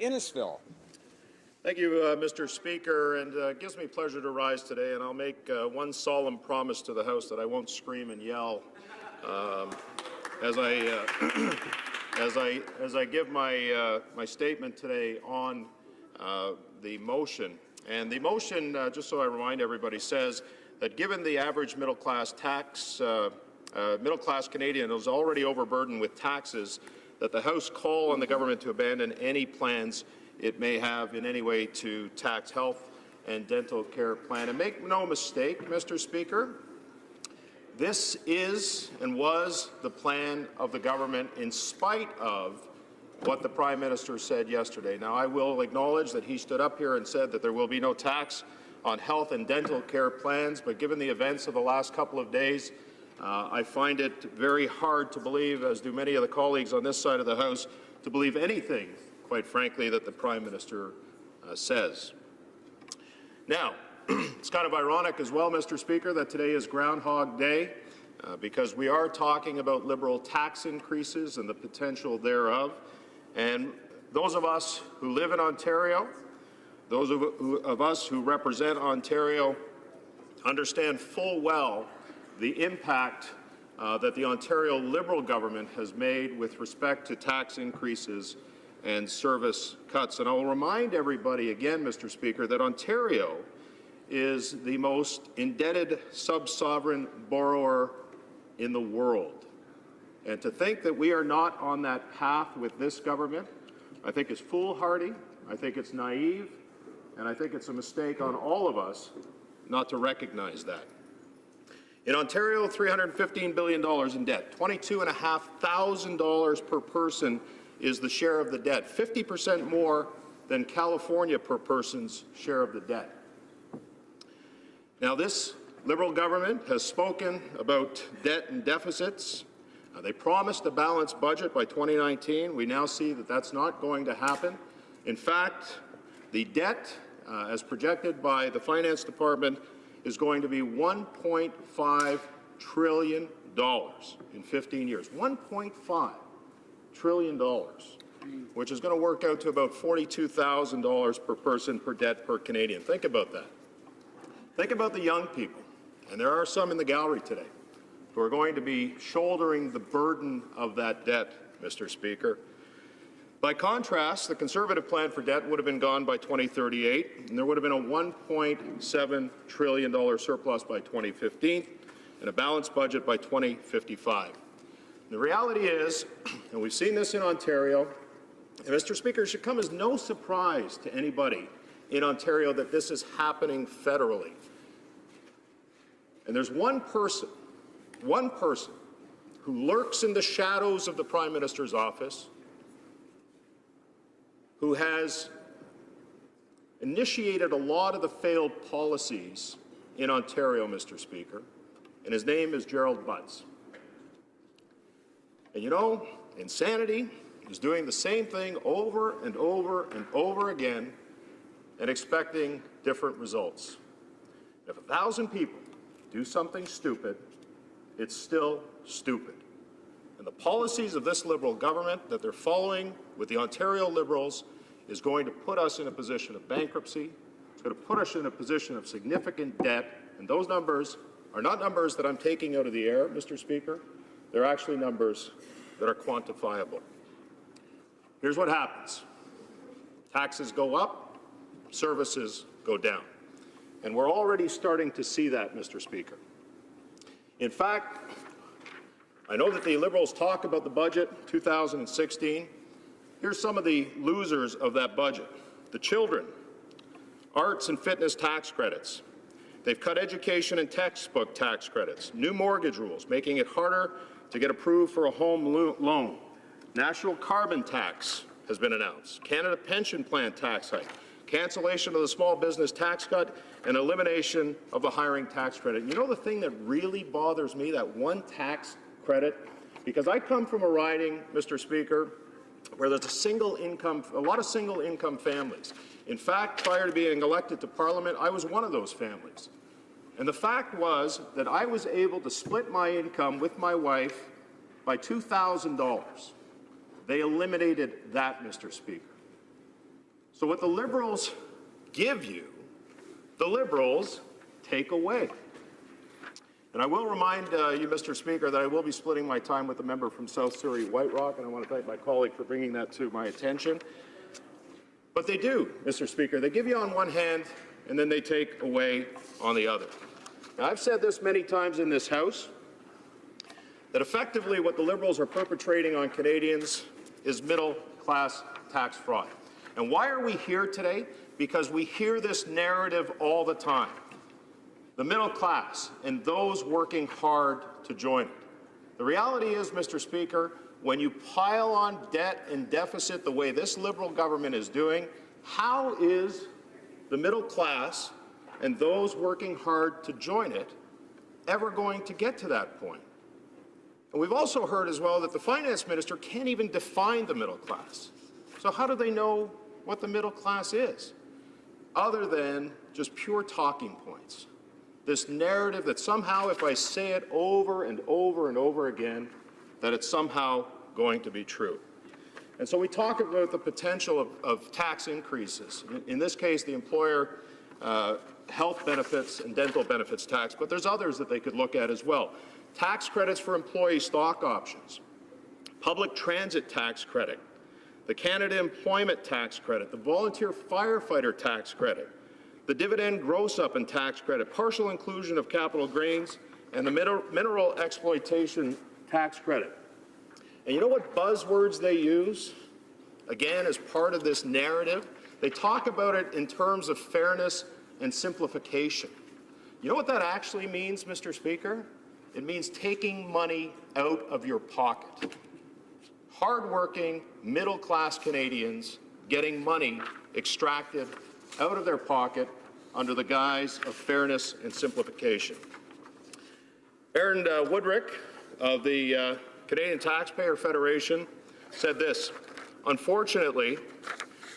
Innisfil. Thank you, Mr. Speaker, and it gives me pleasure to rise today, and I'll make one solemn promise to the House that I won't scream and yell as I give my statement today on the motion. And the motion, just so I remind everybody, says that given the average middle-class Canadian is already overburdened with taxes, that the House call on the government to abandon any plans it may have in any way to tax health and dental care plan. And make no mistake, Mr. Speaker, this is and was the plan of the government in spite of what the Prime Minister said yesterday. Now, I will acknowledge that he stood up here and said that there will be no tax on health and dental care plans, but given the events of the last couple of days, I find it very hard to believe, as do many of the colleagues on this side of the House, to believe anything, quite frankly, that the Prime Minister says. Now, it's kind of ironic as well, Mr. Speaker, that today is Groundhog Day, because we are talking about Liberal tax increases and the potential thereof. And those of us who live in Ontario, those of us who represent Ontario, understand full well the impact that the Ontario Liberal government has made with respect to tax increases and service cuts. And I will remind everybody again, Mr. Speaker, that Ontario is the most indebted sub-sovereign borrower in the world. And to think that we are not on that path with this government, I think is foolhardy, I think it's naive, and I think it's a mistake on all of us not to recognize that. In Ontario, $315 billion in debt, $22,500 per person is the share of the debt, 50% more than California per person's share of the debt. Now, this Liberal government has spoken about debt and deficits. They promised a balanced budget by 2019. We now see that that's not going to happen. In fact, the debt, as projected by the Finance Department, is going to be $1.5 trillion in 15 years. $1.5 trillion, which is going to work out to about $42,000 per person per debt per Canadian. Think about that. Think about the young people, and there are some in the gallery today, who are going to be shouldering the burden of that debt, Mr. Speaker. By contrast, the Conservative plan for debt would have been gone by 2038, and there would have been a $1.7 trillion surplus by 2015 and a balanced budget by 2055. The reality is, and we've seen this in Ontario, and Mr. Speaker, it should come as no surprise to anybody in Ontario that this is happening federally. And there's one person who lurks in the shadows of the Prime Minister's office, who has initiated a lot of the failed policies in Ontario, Mr. Speaker, and his name is Gerald Butts. And you know, insanity is doing the same thing over and over and over again and expecting different results. If 1,000 people do something stupid, it's still stupid. And the policies of this Liberal government that they're following with the Ontario Liberals is going to put us in a position of bankruptcy. It's going to put us in a position of significant debt. And those numbers are not numbers that I'm taking out of the air, Mr. Speaker. They're actually numbers that are quantifiable. Here's what happens. Taxes go up, services go down. And we're already starting to see that, Mr. Speaker. In fact, I know that the Liberals talk about the budget 2016. Here's some of the losers of that budget. The children, arts and fitness tax credits. They've cut education and textbook tax credits, new mortgage rules, making it harder to get approved for a home loan. National carbon tax has been announced. Canada Pension Plan tax hike. Cancellation of the small business tax cut and elimination of the hiring tax credit. You know the thing that really bothers me, that one tax credit? Because I come from a riding, Mr. Speaker, where there's a lot of single income families. In fact, prior to being elected to Parliament, I was one of those families. And the fact was that I was able to split my income with my wife by $2,000. They eliminated that, Mr. Speaker. So what the Liberals give you, the Liberals take away. And I will remind you, Mr. Speaker, that I will be splitting my time with the member from South Surrey White Rock, and I want to thank my colleague for bringing that to my attention. But they do, Mr. Speaker. They give you on one hand, and then they take away on the other. Now, I've said this many times in this House, that effectively what the Liberals are perpetrating on Canadians is middle-class tax fraud. And why are we here today? Because we hear this narrative all the time. The middle class and those working hard to join it. The reality is, Mr. Speaker, when you pile on debt and deficit the way this Liberal government is doing, how is the middle class and those working hard to join it ever going to get to that point? And we've also heard as well that the finance minister can't even define the middle class. So how do they know what the middle class is, other than just pure talking points? This narrative that somehow, if I say it over and over and over again, that it's somehow going to be true. And so we talk about the potential of tax increases. In this case, the employer health benefits and dental benefits tax, but there's others that they could look at as well. Tax credits for employee stock options, public transit tax credit, the Canada Employment Tax Credit, the Volunteer Firefighter Tax Credit, the Dividend Gross-Up and Tax Credit, partial inclusion of capital gains, and the Mineral Exploitation Tax Credit. And you know what buzzwords they use? Again, as part of this narrative, they talk about it in terms of fairness and simplification. You know what that actually means, Mr. Speaker? It means taking money out of your pocket. Hardworking, middle-class Canadians getting money extracted out of their pocket under the guise of fairness and simplification. Aaron Woodrick of the Canadian Taxpayer Federation said this: "Unfortunately,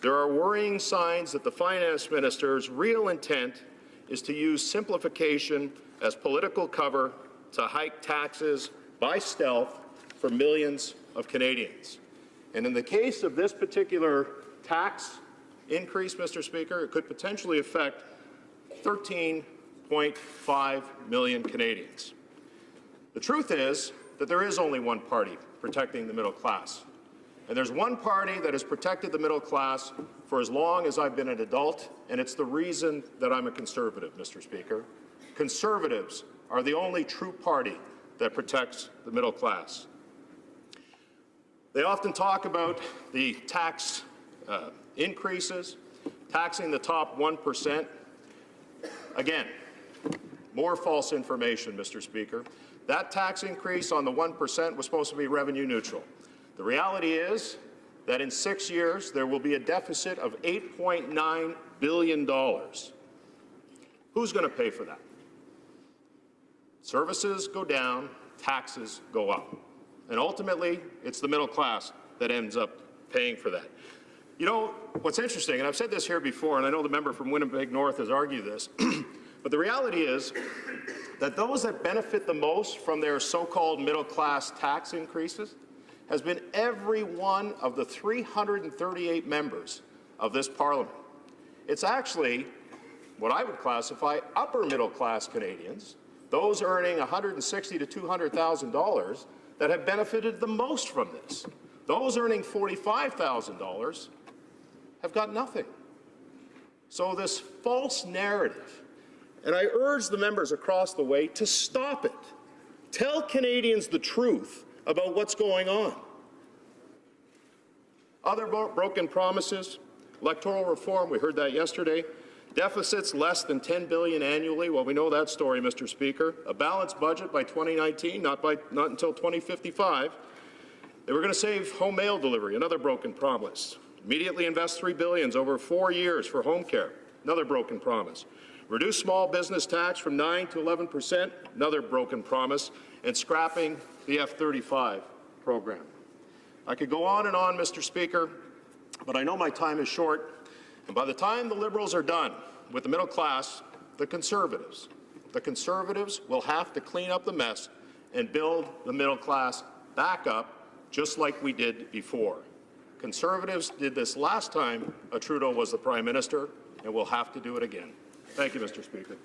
there are worrying signs that the finance minister's real intent is to use simplification as political cover to hike taxes by stealth for millions of Canadians." And in the case of this particular tax increase, Mr. Speaker, it could potentially affect 13.5 million Canadians. The truth is that there is only one party protecting the middle class. And there's one party that has protected the middle class for as long as I've been an adult, and it's the reason that I'm a Conservative, Mr. Speaker. Conservatives are the only true party that protects the middle class. They often talk about the tax increases, taxing the top 1%. Again, more false information, Mr. Speaker. That tax increase on the 1% was supposed to be revenue neutral. The reality is that in 6 years, there will be a deficit of $8.9 billion. Who's going to pay for that? Services go down, taxes go up. And ultimately, it's the middle class that ends up paying for that. You know, what's interesting, and I've said this here before, and I know the member from Winnipeg North has argued this, but the reality is that those that benefit the most from their so-called middle-class tax increases has been every one of the 338 members of this Parliament. It's actually what I would classify upper middle-class Canadians, those earning $160,000 to $200,000, that have benefited the most from this. Those earning $45,000 have got nothing. So this false narrative, and I urge the members across the way to stop it. Tell Canadians the truth about what's going on. Other broken promises, electoral reform, we heard that yesterday. Deficits less than $10 billion annually. Well, we know that story, Mr. Speaker. A balanced budget by 2019, not until 2055. They were going to save home mail delivery, another broken promise. Immediately invest $3 billion over 4 years for home care, another broken promise. Reduce small business tax from 9 to 11%, another broken promise, and scrapping the F-35 program. I could go on, Mr. Speaker, but I know my time is short. And by the time the Liberals are done with the middle class, the Conservatives will have to clean up the mess and build the middle class back up, just like we did before. Conservatives did this last time Trudeau was the Prime Minister, and we'll have to do it again. Thank you, Mr. Speaker.